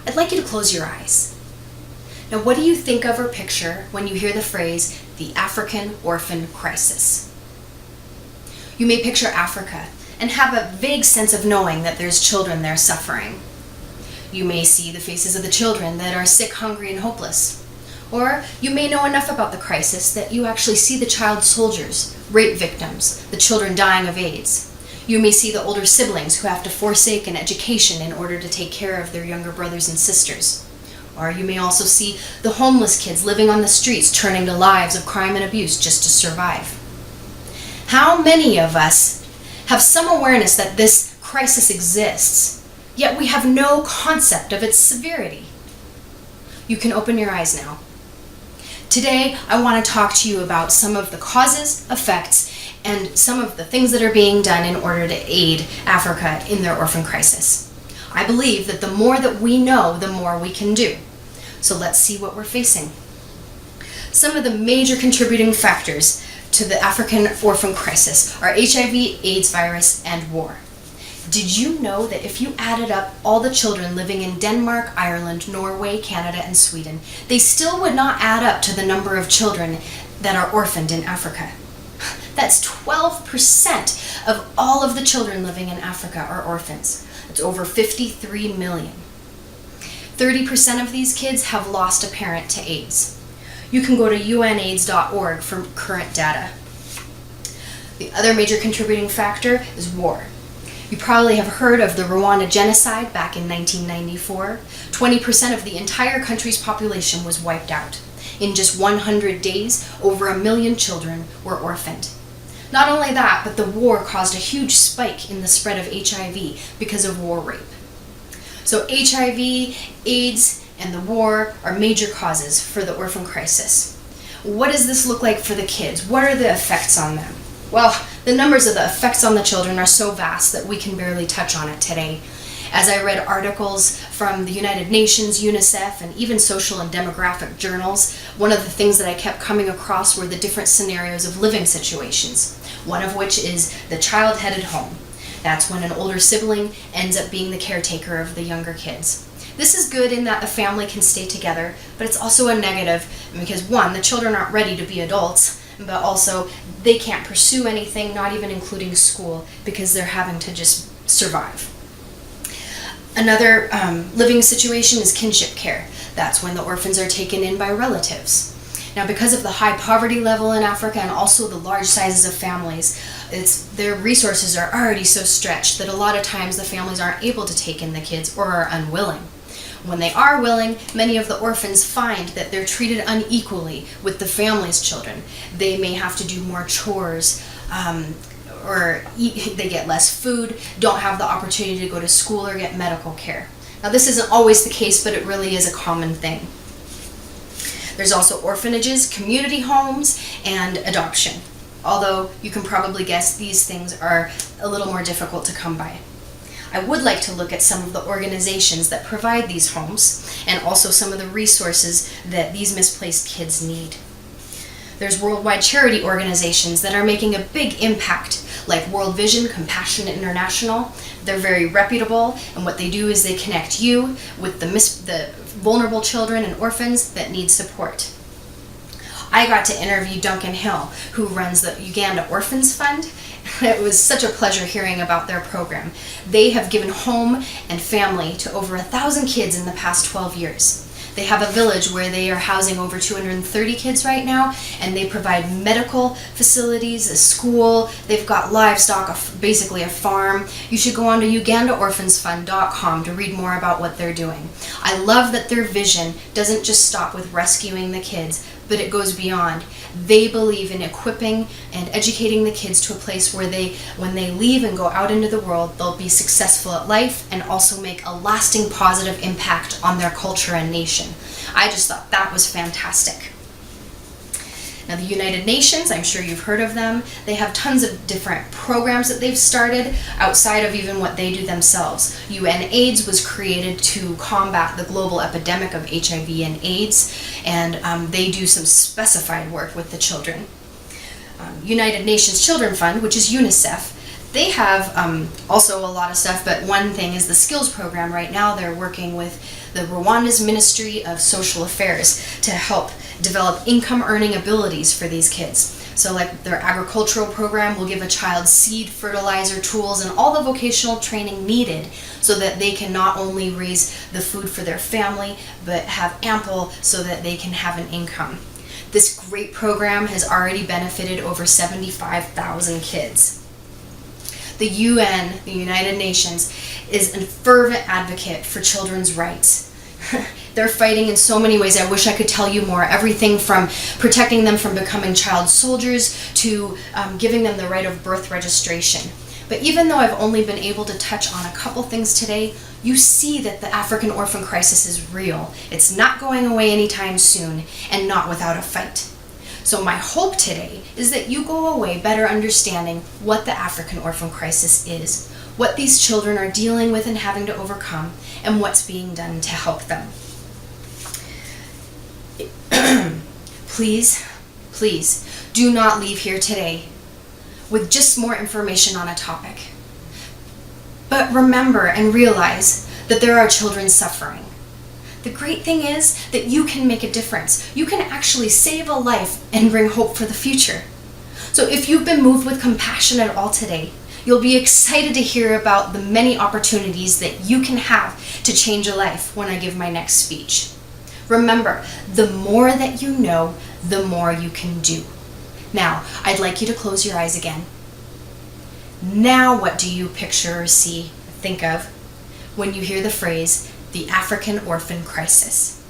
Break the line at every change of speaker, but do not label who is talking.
I'd like you to close your eyes. Now, what do you think of or picture when you hear the phrase, the African orphan crisis? You may picture Africa and have a vague sense of knowing that there's children there suffering. You may see the faces of the children that are sick, hungry, and hopeless. Or you may know enough about the crisis that you actually see the child soldiers, rape victims, the children dying of AIDS. You may see the older siblings who have to forsake an education in order to take care of their younger brothers and sisters. Or you may also see the homeless kids living on the streets, turning to lives of crime and abuse just to survive. How many of us have some awareness that this crisis exists, yet we have no concept of its severity? You can open your eyes now. Today, I want to talk to you about some of the causes, effects, and some of the things that are being done in order to aid Africa in their orphan crisis. I believe that the more that we know, the more we can do. So let's see what we're facing. Some of the major contributing factors to the African orphan crisis are HIV, AIDS virus, and war. Did you know that if you added up all the children living in Denmark, Ireland, Norway, Canada, and Sweden, they still would not add up to the number of children that are orphaned in Africa? That's 12% of all of the children living in Africa are orphans. It's over 53 million. 30% of these kids have lost a parent to AIDS. You can go to unaids.org for current data. The other major contributing factor is war. You probably have heard of the Rwanda genocide back in 1994. 20% of the entire country's population was wiped out. In just 100 days, over 1 million children were orphaned. Not only that, but the war caused a huge spike in the spread of HIV because of war rape. So HIV, AIDS, and the war are major causes for the orphan crisis. What does this look like for the kids? What are the effects on them? Well, the numbers of the effects on the children are so vast that we can barely touch on it today. As I read articles from the United Nations, UNICEF, and even social and demographic journals, one of the things that I kept coming across were the different scenarios of living situations, one of which is the child headed home. That's when an older sibling ends up being the caretaker of the younger kids. This is good in that the family can stay together, but it's also a negative because, one, the children aren't ready to be adults, but also they can't pursue anything, not even including school, because they're having to just survive. Another living situation is kinship care. That's when the orphans are taken in by relatives. Now, because of the high poverty level in Africa and also the large sizes of families, their resources are already so stretched that a lot of times the families aren't able to take in the kids or are unwilling. When they are willing, many of the orphans find that they're treated unequally with the family's children. They may have to do more chores, or they get less food, don't have the opportunity to go to school or get medical care. Now, this isn't always the case, but it really is a common thing. There's also orphanages, community homes, and adoption. Although you can probably guess these things are a little more difficult to come by. I would like to look at some of the organizations that provide these homes and also some of the resources that these misplaced kids need. There's worldwide charity organizations that are making a big impact, like World Vision, Compassion International. They're very reputable, and what they do is they connect you with the vulnerable children and orphans that need support. I got to interview Duncan Hill, who runs the Uganda Orphans Fund. It was such a pleasure hearing about their program. They have given home and family to over 1,000 kids in the past 12 years. They have a village where they are housing over 230 kids right now, and they provide medical facilities, a school, they've got livestock, basically a farm. You should go on to ugandaorphansfund.com to read more about what they're doing. I love that their vision doesn't just stop with rescuing the kids, but it goes beyond. They believe in equipping and educating the kids to a place where when they leave and go out into the world, they'll be successful at life and also make a lasting positive impact on their culture and nation. I just thought that was fantastic. Now, the United Nations, I'm sure you've heard of them. They have tons of different programs that they've started outside of even what they do themselves. UNAIDS was created to combat the global epidemic of HIV and AIDS, and they do some specified work with the children. United Nations Children Fund, which is UNICEF, They have also a lot of stuff, but one thing is the skills program. Right now they're working with the Rwanda's Ministry of Social Affairs to help develop income earning abilities for these kids. So like their agricultural program will give a child seed, fertilizer, tools, and all the vocational training needed so that they can not only raise the food for their family, but have ample so that they can have an income. This great program has already benefited over 75,000 kids. The UN, the United Nations, is a fervent advocate for children's rights. They're fighting in so many ways. I wish I could tell you more. Everything from protecting them from becoming child soldiers to giving them the right of birth registration. But even though I've only been able to touch on a couple things today, you see that the African orphan crisis is real. It's not going away anytime soon, and not without a fight. So my hope today is that you go away better understanding what the African orphan crisis is, what these children are dealing with and having to overcome, and what's being done to help them. Please, please do not leave here today with just more information on a topic. But remember and realize that there are children suffering. The great thing is that you can make a difference. You can actually save a life and bring hope for the future. So if you've been moved with compassion at all today, you'll be excited to hear about the many opportunities that you can have to change a life when I give my next speech. Remember, the more that you know, the more you can do. Now, I'd like you to close your eyes again. Now, what do you picture or see, think of when you hear the phrase, the African orphan crisis?